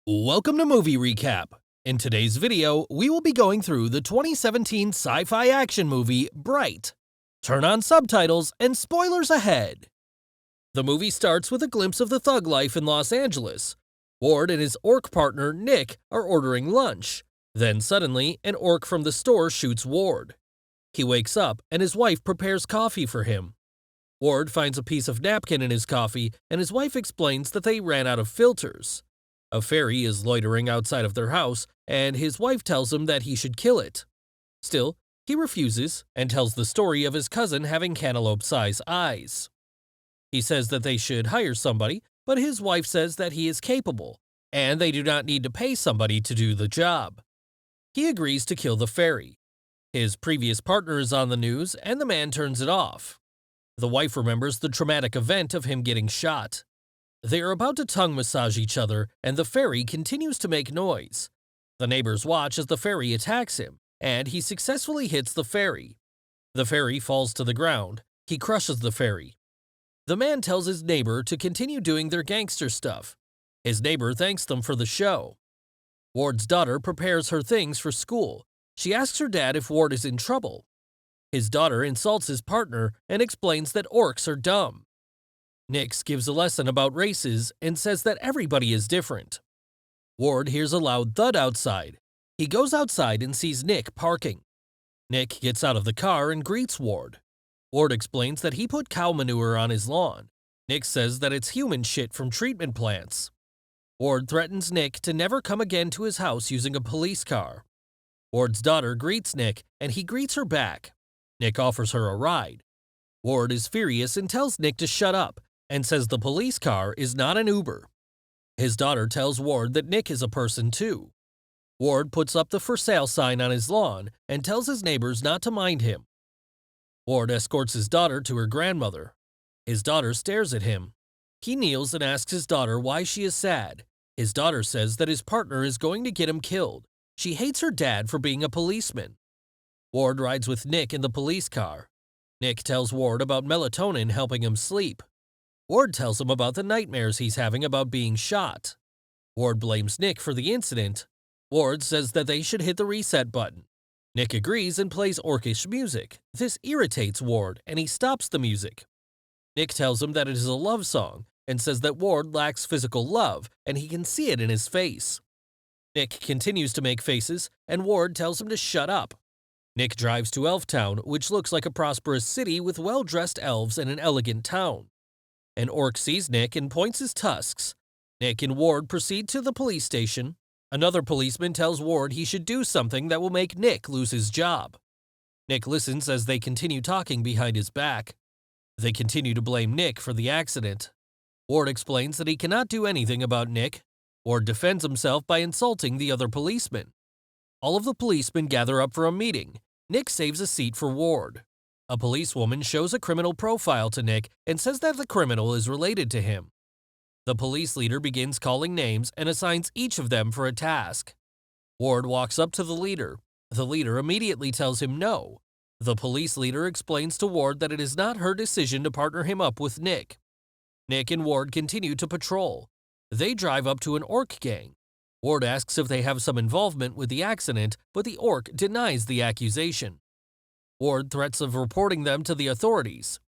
Welcome to Movie Recap. In today's video, we will be going through the 2017 sci-fi action movie, Bright. Turn on subtitles and spoilers ahead. The movie starts with a glimpse of the thug life in Los Angeles. Ward and his orc partner, Nick, are ordering lunch. Then suddenly, an orc from the store shoots Ward. He wakes up and his wife prepares coffee for him. Ward finds a piece of napkin in his coffee and his wife explains that they ran out of filters. A fairy is loitering outside of their house, and his wife tells him that he should kill it. Still, he refuses and tells the story of his cousin having cantaloupe-sized eyes. He says that they should hire somebody, but his wife says that he is capable, and they do not need to pay somebody to do the job. He agrees to kill the fairy. His previous partner is on the news, and the man turns it off. The wife remembers the traumatic event of him getting shot. They are about to tongue massage each other, and the fairy continues to make noise. The neighbors watch as the fairy attacks him, and he successfully hits the fairy. The fairy falls to the ground. He crushes the fairy. The man tells his neighbor to continue doing their gangster stuff. His neighbor thanks them for the show. Ward's daughter prepares her things for school. She asks her dad if Ward is in trouble. His daughter insults his partner and explains that orcs are dumb. Nix gives a lesson about races and says that everybody is different. Ward hears a loud thud outside. He goes outside and sees Nick parking. Nick gets out of the car and greets Ward. Ward explains that he put cow manure on his lawn. Nick says that it's human shit from treatment plants. Ward threatens Nick to never come again to his house using a police car. Ward's daughter greets Nick and he greets her back. Nick offers her a ride. Ward is furious and tells Nick to shut up and says the police car is not an Uber. His daughter tells Ward that Nick is a person too. Ward puts up the for sale sign on his lawn and tells his neighbors not to mind him. Ward escorts his daughter to her grandmother. His daughter stares at him. He kneels and asks his daughter why she is sad. His daughter says that his partner is going to get him killed. She hates her dad for being a policeman. Ward rides with Nick in the police car. Nick tells Ward about melatonin helping him sleep. Ward tells him about the nightmares he's having about being shot. Ward blames Nick for the incident. Ward says that they should hit the reset button. Nick agrees and plays orcish music. This irritates Ward, and he stops the music. Nick tells him that it is a love song, and says that Ward lacks physical love, and he can see it in his face. Nick continues to make faces, and Ward tells him to shut up. Nick drives to Elftown, which looks like a prosperous city with well-dressed elves and an elegant town. An orc sees Nick and points his tusks. Nick and Ward proceed to the police station. Another policeman tells Ward he should do something that will make Nick lose his job. Nick listens as they continue talking behind his back. They continue to blame Nick for the accident. Ward explains that he cannot do anything about Nick. Ward defends himself by insulting the other policemen. All of the policemen gather up for a meeting. Nick saves a seat for Ward. A policewoman shows a criminal profile to Nick and says that the criminal is related to him. The police leader begins calling names and assigns each of them for a task. Ward walks up to the leader. The leader immediately tells him no. The police leader explains to Ward that it is not her decision to partner him up with Nick. Nick and Ward continue to patrol. They drive up to an orc gang. Ward asks if they have some involvement with the accident, but the orc denies the accusation. Ward threats of reporting them to the authorities.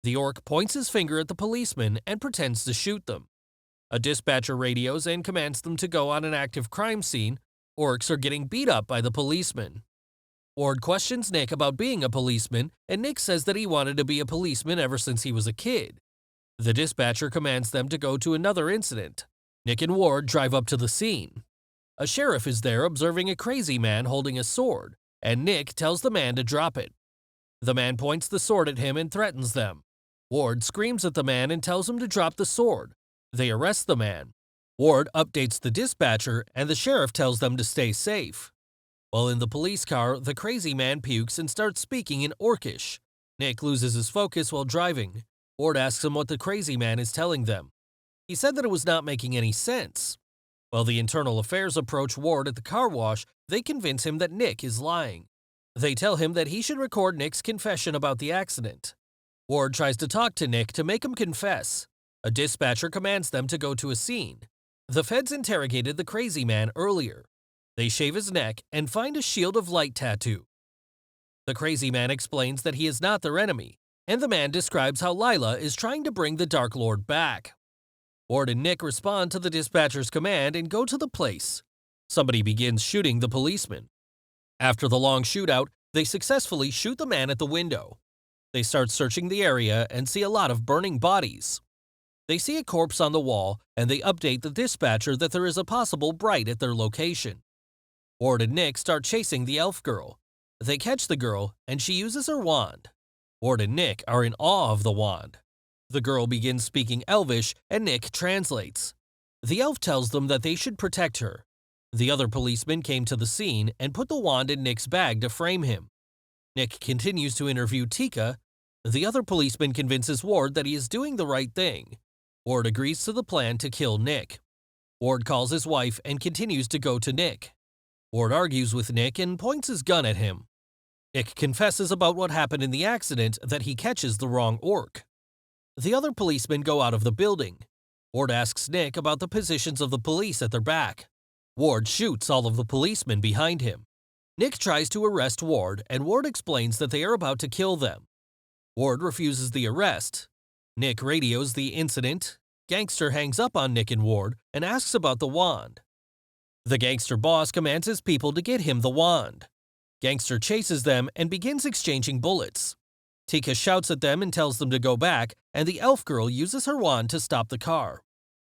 The orc points his finger at the policemen and pretends to shoot them. A dispatcher radios and commands them to go on an active crime scene. Orcs are getting beat up by the policemen. Ward questions Nick about being a policeman, and Nick says that he wanted to be a policeman ever since he was a kid. The dispatcher commands them to go to another incident. Nick and Ward drive up to the scene. A sheriff is there observing a crazy man holding a sword, and Nick tells the man to drop it. The man points the sword at him and threatens them. Ward screams at the man and tells him to drop the sword. They arrest the man. Ward updates the dispatcher and the sheriff tells them to stay safe. While in the police car, the crazy man pukes and starts speaking in orcish. Nick loses his focus while driving. Ward asks him what the crazy man is telling them. He said that it was not making any sense. While the internal affairs approach Ward at the car wash, they convince him that Nick is lying. They tell him that he should record Nick's confession about the accident. Ward tries to talk to Nick to make him confess. A dispatcher commands them to go to a scene. The feds interrogated the crazy man earlier. They shave his neck and find a shield of light tattoo. The crazy man explains that he is not their enemy, and the man describes how Lila is trying to bring the Dark Lord back. Ward and Nick respond to the dispatcher's command and go to the place. Somebody begins shooting the policeman. After the long shootout, they successfully shoot the man at the window. They start searching the area and see a lot of burning bodies. They see a corpse on the wall, and they update the dispatcher that there is a possible Bright at their location. Ward and Nick start chasing the elf girl. They catch the girl, and she uses her wand. Ward and Nick are in awe of the wand. The girl begins speaking Elvish, and Nick translates. The elf tells them that they should protect her. The other policeman came to the scene and put the wand in Nick's bag to frame him. Nick continues to interview Tika. The other policeman convinces Ward that he is doing the right thing. Ward agrees to the plan to kill Nick. Ward calls his wife and continues to go to Nick. Ward argues with Nick and points his gun at him. Nick confesses about what happened in the accident, that he catches the wrong orc. The other policemen go out of the building. Ward asks Nick about the positions of the police at their back. Ward shoots all of the policemen behind him. Nick tries to arrest Ward, and Ward explains that they are about to kill them. Ward refuses the arrest. Nick radios the incident. Gangster hangs up on Nick and Ward and asks about the wand. The gangster boss commands his people to get him the wand. Gangster chases them and begins exchanging bullets. Tika shouts at them and tells them to go back, and the elf girl uses her wand to stop the car.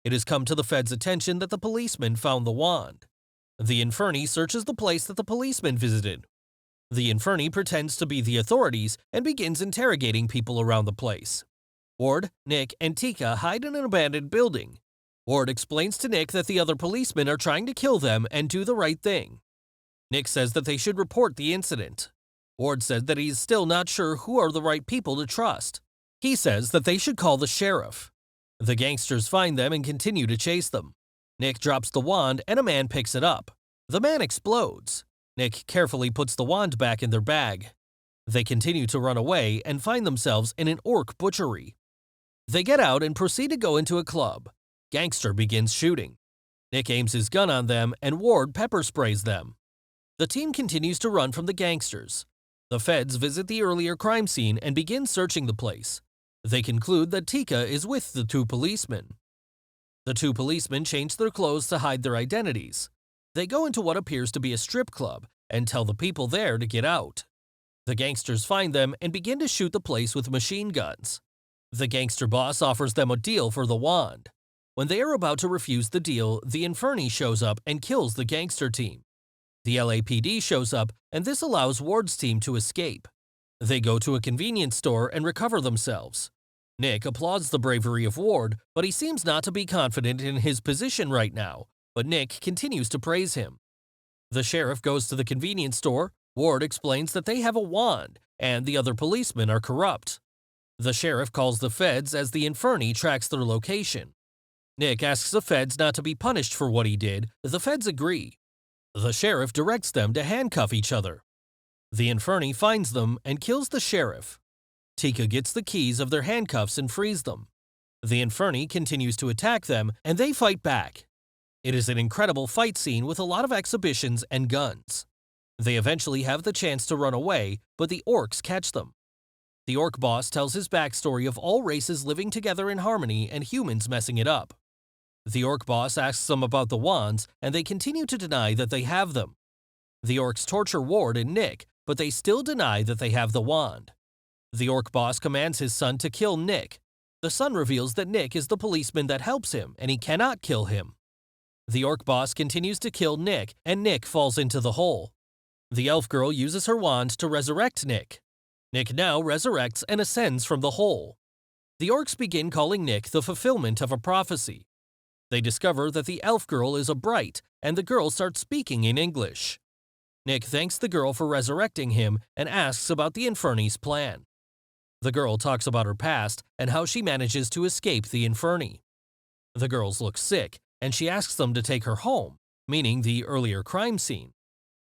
It has come to the feds' attention that the policeman found the wand. The Inferni searches the place that the policeman visited. The Inferni pretends to be the authorities and begins interrogating people around the place. Ward, Nick, and Tika hide in an abandoned building. Ward explains to Nick that the other policemen are trying to kill them and do the right thing. Nick says that they should report the incident. Ward says that he is still not sure who are the right people to trust. He says that they should call the sheriff. The gangsters find them and continue to chase them. Nick drops the wand and a man picks it up. The man explodes. Nick carefully puts the wand back in their bag. They continue to run away and find themselves in an orc butchery. They get out and proceed to go into a club. Gangster begins shooting. Nick aims his gun on them and Ward pepper sprays them. The team continues to run from the gangsters. The feds visit the earlier crime scene and begin searching the place. They conclude that Tika is with the two policemen. The two policemen change their clothes to hide their identities. They go into what appears to be a strip club and tell the people there to get out. The gangsters find them and begin to shoot the place with machine guns. The gangster boss offers them a deal for the wand. When they are about to refuse the deal, the Inferni shows up and kills the gangster team. The LAPD shows up, and this allows Ward's team to escape. They go to a convenience store and recover themselves. Nick applauds the bravery of Ward, but he seems not to be confident in his position right now, but Nick continues to praise him. The sheriff goes to the convenience store. Ward explains that they have a wand, and the other policemen are corrupt. The sheriff calls the feds as the Inferni tracks their location. Nick asks the feds not to be punished for what he did. The feds agree. The sheriff directs them to handcuff each other. The Inferni finds them and kills the sheriff. Tika gets the keys of their handcuffs and frees them. The Inferni continues to attack them, and they fight back. It is an incredible fight scene with a lot of exhibitions and guns. They eventually have the chance to run away, but the orcs catch them. The orc boss tells his backstory of all races living together in harmony and humans messing it up. The orc boss asks them about the wands, and they continue to deny that they have them. The orcs torture Ward and Nick, but they still deny that they have the wand. The orc boss commands his son to kill Nick. The son reveals that Nick is the policeman that helps him, and he cannot kill him. The orc boss continues to kill Nick, and Nick falls into the hole. The elf girl uses her wand to resurrect Nick. Nick now resurrects and ascends from the hole. The orcs begin calling Nick the fulfillment of a prophecy. They discover that the elf girl is a Bright, and the girl starts speaking in English. Nick thanks the girl for resurrecting him and asks about the Inferni's plan. The girl talks about her past and how she manages to escape the Inferni. The girls look sick, and she asks them to take her home, meaning the earlier crime scene.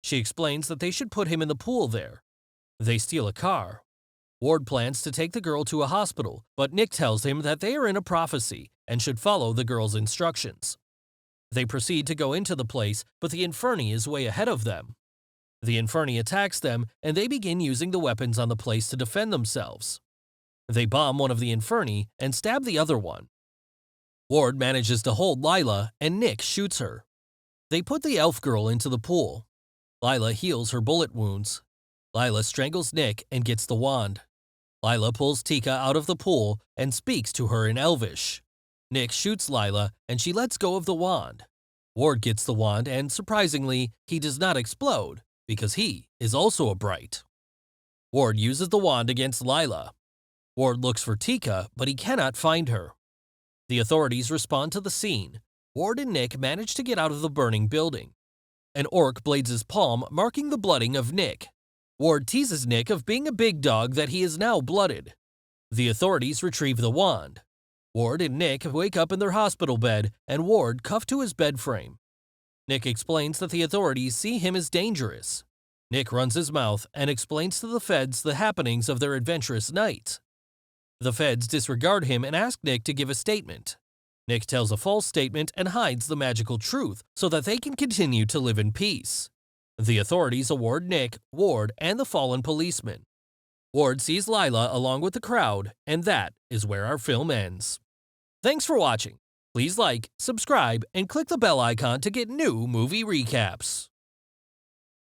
She explains that they should put him in the pool there. They steal a car. Ward plans to take the girl to a hospital, but Nick tells him that they are in a prophecy and should follow the girl's instructions. They proceed to go into the place, but the Inferni is way ahead of them. The Inferni attacks them, and they begin using the weapons on the place to defend themselves. They bomb one of the Inferni and stab the other one. Ward manages to hold Lila, and Nick shoots her. They put the elf girl into the pool. Lila heals her bullet wounds. Lila strangles Nick and gets the wand. Lila pulls Tika out of the pool and speaks to her in Elvish. Nick shoots Lila, and she lets go of the wand. Ward gets the wand, and surprisingly, he does not explode, because he is also a Bright. Ward uses the wand against Lila. Ward looks for Tika, but he cannot find her. The authorities respond to the scene. Ward and Nick manage to get out of the burning building. An orc blades his palm, marking the blooding of Nick. Ward teases Nick of being a big dog that he is now blooded. The authorities retrieve the wand. Ward and Nick wake up in their hospital bed, and Ward cuffed to his bed frame. Nick explains that the authorities see him as dangerous. Nick runs his mouth and explains to the feds the happenings of their adventurous night. The feds disregard him and ask Nick to give a statement. Nick tells a false statement and hides the magical truth so that they can continue to live in peace. The authorities award Nick, Ward, and the fallen policeman. Ward sees Lila along with the crowd, and that is where our film ends. Thanks for watching. Please like, subscribe, and click the bell icon to get new movie recaps.